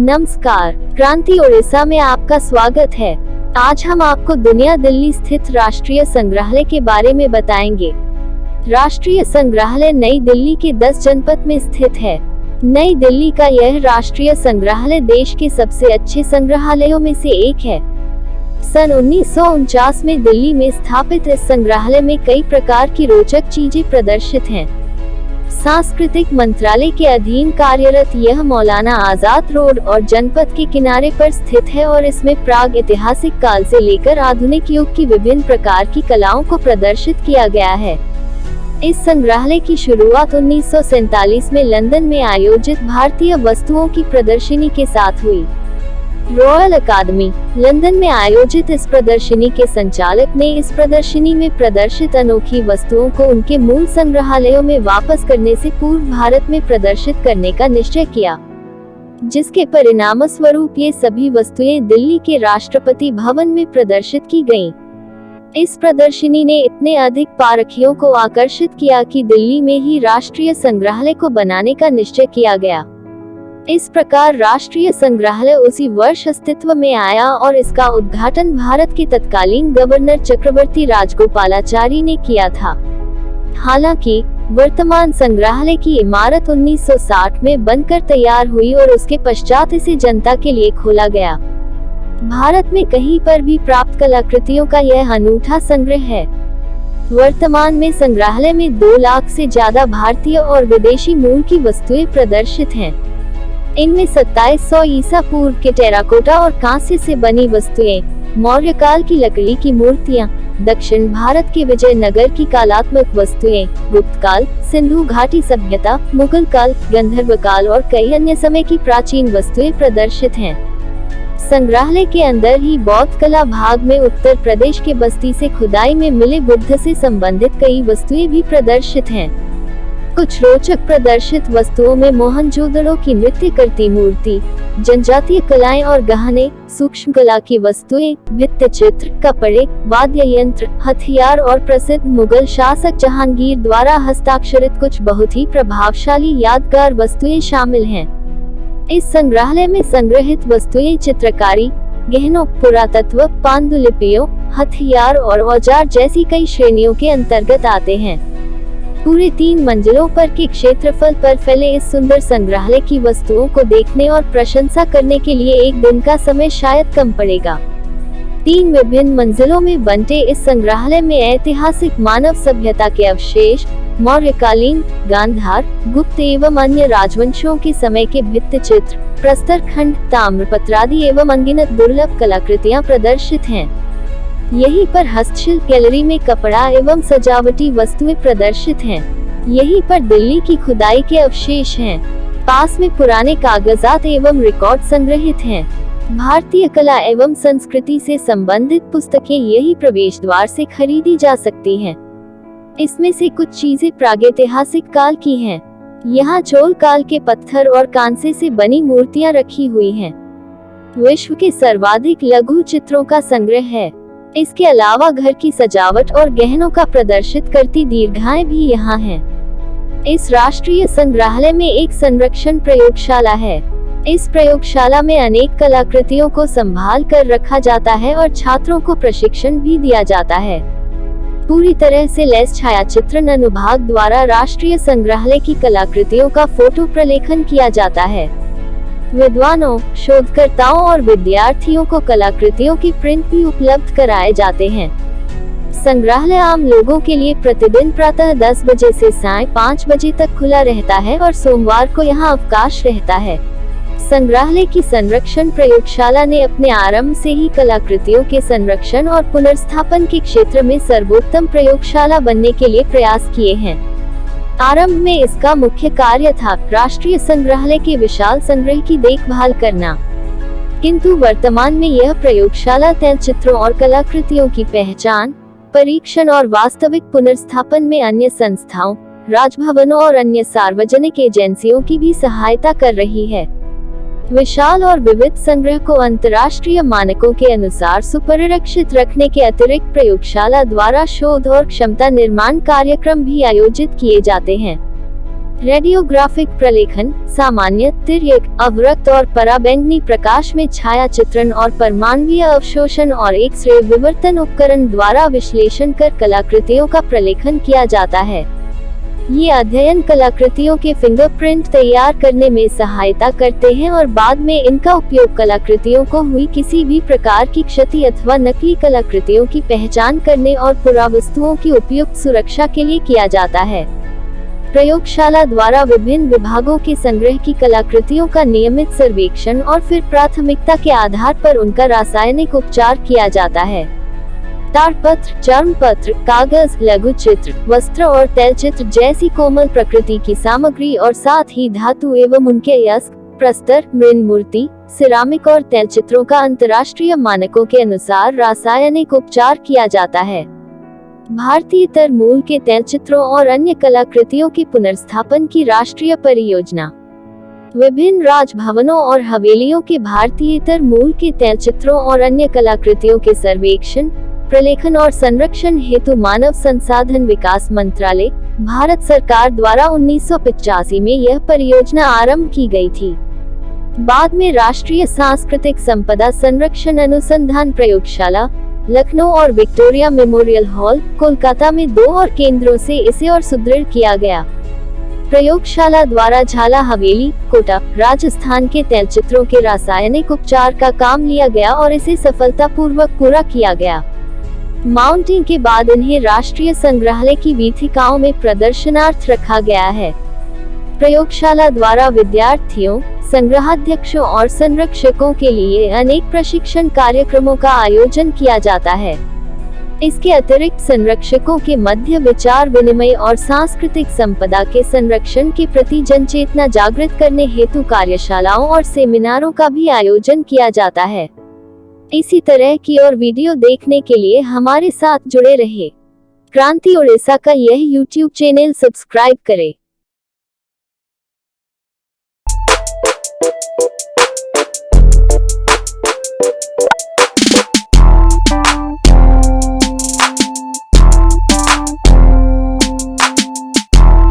नमस्कार, क्रांति ओडिशा में आपका स्वागत है। आज हम आपको दुनिया दिल्ली स्थित राष्ट्रीय संग्रहालय के बारे में बताएंगे। राष्ट्रीय संग्रहालय नई दिल्ली के 10 जनपद में स्थित है। नई दिल्ली का यह राष्ट्रीय संग्रहालय देश के सबसे अच्छे संग्रहालयों में से एक है। सन 1949 में दिल्ली में स्थापित इस संग्रहालय में कई प्रकार की रोचक चीजें प्रदर्शित हैं। सांस्कृतिक मंत्रालय के अधीन कार्यरत यह मौलाना आजाद रोड और जनपद के किनारे पर स्थित है और इसमें प्राग ऐतिहासिक काल से लेकर आधुनिक युग की विभिन्न प्रकार की कलाओं को प्रदर्शित किया गया है। इस संग्रहालय की शुरुआत 1947 में लंदन में आयोजित भारतीय वस्तुओं की प्रदर्शनी के साथ हुई। रॉयल अकादमी लंदन में आयोजित इस प्रदर्शनी के संचालक ने इस प्रदर्शनी में प्रदर्शित अनोखी वस्तुओं को उनके मूल संग्रहालयों में वापस करने से पूर्व भारत में प्रदर्शित करने का निश्चय किया, जिसके परिणामस्वरूप ये सभी वस्तुएं दिल्ली के राष्ट्रपति भवन में प्रदर्शित की गईं। इस प्रदर्शनी ने इतने अधिक पारखियों को आकर्षित किया कि दिल्ली में ही राष्ट्रीय संग्रहालय को बनाने का निश्चय किया गया। इस प्रकार राष्ट्रीय संग्रहालय उसी वर्ष अस्तित्व में आया और इसका उद्घाटन भारत के तत्कालीन गवर्नर चक्रवर्ती राजगोपालाचारी ने किया था। हालांकि वर्तमान संग्रहालय की इमारत 1960 में बनकर तैयार हुई और उसके पश्चात इसे जनता के लिए खोला गया। भारत में कहीं पर भी प्राप्त कलाकृतियों का यह अनूठा संग्रह है। वर्तमान में संग्रहालय में 2 लाख से ज्यादा भारतीय और विदेशी मूल की वस्तुएं प्रदर्शित हैं। इनमें 2700 ईसा पूर्व के टेराकोटा और कांस्य से बनी वस्तुएं, मौर्य काल की लकड़ी की मूर्तियां, दक्षिण भारत के विजयनगर की कलात्मक वस्तुएं, गुप्त काल, सिंधु घाटी सभ्यता, मुगल काल, गंधर्व काल और कई अन्य समय की प्राचीन वस्तुएं प्रदर्शित हैं। संग्रहालय के अंदर ही बौद्ध कला भाग में उत्तर प्रदेश के बस्ती से खुदाई में मिले बुद्ध से संबंधित कई वस्तुएं भी प्रदर्शित हैं। कुछ रोचक प्रदर्शित वस्तुओं में मोहनजोदड़ो की नृत्य करती मूर्ति, जनजातीय कलाएं और गहने, सूक्ष्म कला की वस्तुएं, भित्ति चित्र, कपड़े, वाद्य यंत्र, हथियार और प्रसिद्ध मुगल शासक जहांगीर द्वारा हस्ताक्षरित कुछ बहुत ही प्रभावशाली यादगार वस्तुएं शामिल हैं। इस संग्रहालय में संग्रहित वस्तुएं चित्रकारी, गहनों, पुरातत्व, पांडुलिपियों, हथियार और औजार जैसी कई श्रेणियों के अंतर्गत आते हैं। पूरे 3 मंजिलों पर के क्षेत्रफल पर फैले इस सुंदर संग्रहालय की वस्तुओं को देखने और प्रशंसा करने के लिए एक दिन का समय शायद कम पड़ेगा। 3 विभिन्न मंजिलों में बंटे इस संग्रहालय में ऐतिहासिक मानव सभ्यता के अवशेष, मौर्यकालीन, गांधार, गुप्त एवं अन्य राजवंशों के समय के भित्ति चित्र, प्रस्तर खंड, ताम्रपत्र आदि एवं अनगिनत दुर्लभ कलाकृतियां प्रदर्शित हैं। यहीं पर हस्तशिल्प गैलरी में कपड़ा एवं सजावटी वस्तुएं प्रदर्शित हैं। यहीं पर दिल्ली की खुदाई के अवशेष हैं। पास में पुराने कागजात एवं रिकॉर्ड संग्रहित हैं। भारतीय कला एवं संस्कृति से संबंधित पुस्तकें यही प्रवेश द्वार से खरीदी जा सकती हैं। इसमें से कुछ चीजें प्रागैतिहासिक काल की हैं। यहाँ चोल काल के पत्थर और कांसे से बनी मूर्तियां रखी हुई हैं। विश्व के सर्वाधिक लघु चित्रों का संग्रह है। इसके अलावा घर की सजावट और गहनों का प्रदर्शित करती दीर्घाएं भी यहाँ हैं। इस राष्ट्रीय संग्रहालय में एक संरक्षण प्रयोगशाला है। इस प्रयोगशाला में अनेक कलाकृतियों को संभाल कर रखा जाता है और छात्रों को प्रशिक्षण भी दिया जाता है। पूरी तरह से लैस छायाचित्रण अनुभाग द्वारा राष्ट्रीय संग्रहालय की कलाकृतियों का फोटो प्रलेखन किया जाता है। विद्वानों, शोधकर्ताओं और विद्यार्थियों को कलाकृतियों की प्रिंट भी उपलब्ध कराए जाते हैं। संग्रहालय आम लोगों के लिए प्रतिदिन प्रातः 10 बजे से सायं 5 बजे तक खुला रहता है और सोमवार को यहां अवकाश रहता है। संग्रहालय की संरक्षण प्रयोगशाला ने अपने आरंभ से ही कलाकृतियों के संरक्षण और पुनर्स्थापन के क्षेत्र में सर्वोत्तम प्रयोगशाला बनने के लिए प्रयास किए हैं। आरंभ में इसका मुख्य कार्य था राष्ट्रीय संग्रहालय के विशाल संग्रह की देखभाल करना, किंतु वर्तमान में यह प्रयोगशाला तैलचित्रों और कलाकृतियों की पहचान, परीक्षण और वास्तविक पुनर्स्थापन में अन्य संस्थाओं, राजभवनों और अन्य सार्वजनिक एजेंसियों की भी सहायता कर रही है। विशाल और विविध संग्रह को अंतर्राष्ट्रीय मानकों के अनुसार सुपरिरक्षित रखने के अतिरिक्त प्रयोगशाला द्वारा शोध और क्षमता निर्माण कार्यक्रम भी आयोजित किए जाते हैं। रेडियोग्राफिक प्रलेखन, सामान्य, तिर्यक, अवरक्त और पराबैंगनी प्रकाश में छाया चित्रण और परमाणुीय अवशोषण और एक्स-रे विवर्तन उपकरण द्वारा विश्लेषण कर कलाकृतियों का प्रलेखन किया जाता है। ये अध्ययन कलाकृतियों के फिंगरप्रिंट तैयार करने में सहायता करते हैं और बाद में इनका उपयोग कलाकृतियों को हुई किसी भी प्रकार की क्षति अथवा नकली कलाकृतियों की पहचान करने और पुरावस्तुओं की उपयुक्त सुरक्षा के लिए किया जाता है। प्रयोगशाला द्वारा विभिन्न विभागों के संग्रह की कलाकृतियों का नियमित सर्वेक्षण और फिर प्राथमिकता के आधार पर उनका रासायनिक उपचार किया जाता है। ताड़पत्र, चर्मपत्र, कागज, लघु चित्र, वस्त्र और तैलचित्र जैसी कोमल प्रकृति की सामग्री और साथ ही धातु एवं उनके अयस्क, प्रस्तर, मृण मूर्ति, सिरामिक और तैलचित्रों का अंतर्राष्ट्रीय मानकों के अनुसार रासायनिक उपचार किया जाता है। भारतीय तरमूल के तैलचित्रों और अन्य कलाकृतियों की पुनर्स्थापन की राष्ट्रीय परियोजना। विभिन्न राजभवनों और हवेलियों के भारतीय तरमूल के तैलचित्रों और अन्य कलाकृतियों के सर्वेक्षण, प्रलेखन और संरक्षण हेतु मानव संसाधन विकास मंत्रालय, भारत सरकार द्वारा 1985 में यह परियोजना आरंभ की गई थी। बाद में राष्ट्रीय सांस्कृतिक संपदा संरक्षण अनुसंधान प्रयोगशाला, लखनऊ और विक्टोरिया मेमोरियल हॉल, कोलकाता में 2 और केंद्रों से इसे और सुदृढ़ किया गया। प्रयोगशाला द्वारा झाला हवेली, कोटा, राजस्थान के तैलचित्रों के रासायनिक उपचार का काम लिया गया और इसे सफलतापूर्वक पूरा किया गया। माउंटिंग के बाद इन्हें राष्ट्रीय संग्रहालय की वीथिकाओं में प्रदर्शनार्थ रखा गया है। प्रयोगशाला द्वारा विद्यार्थियों, संग्रहाध्यक्षों और संरक्षकों के लिए अनेक प्रशिक्षण कार्यक्रमों का आयोजन किया जाता है। इसके अतिरिक्त संरक्षकों के मध्य विचार विनिमय और सांस्कृतिक संपदा के संरक्षण के प्रति जनचेतना जागृत करने हेतु कार्यशालाओं और सेमिनारों का भी आयोजन किया जाता है। इसी तरह की और वीडियो देखने के लिए हमारे साथ जुड़े रहे। क्रांति उड़ीसा का यह YouTube चैनल सब्सक्राइब करें।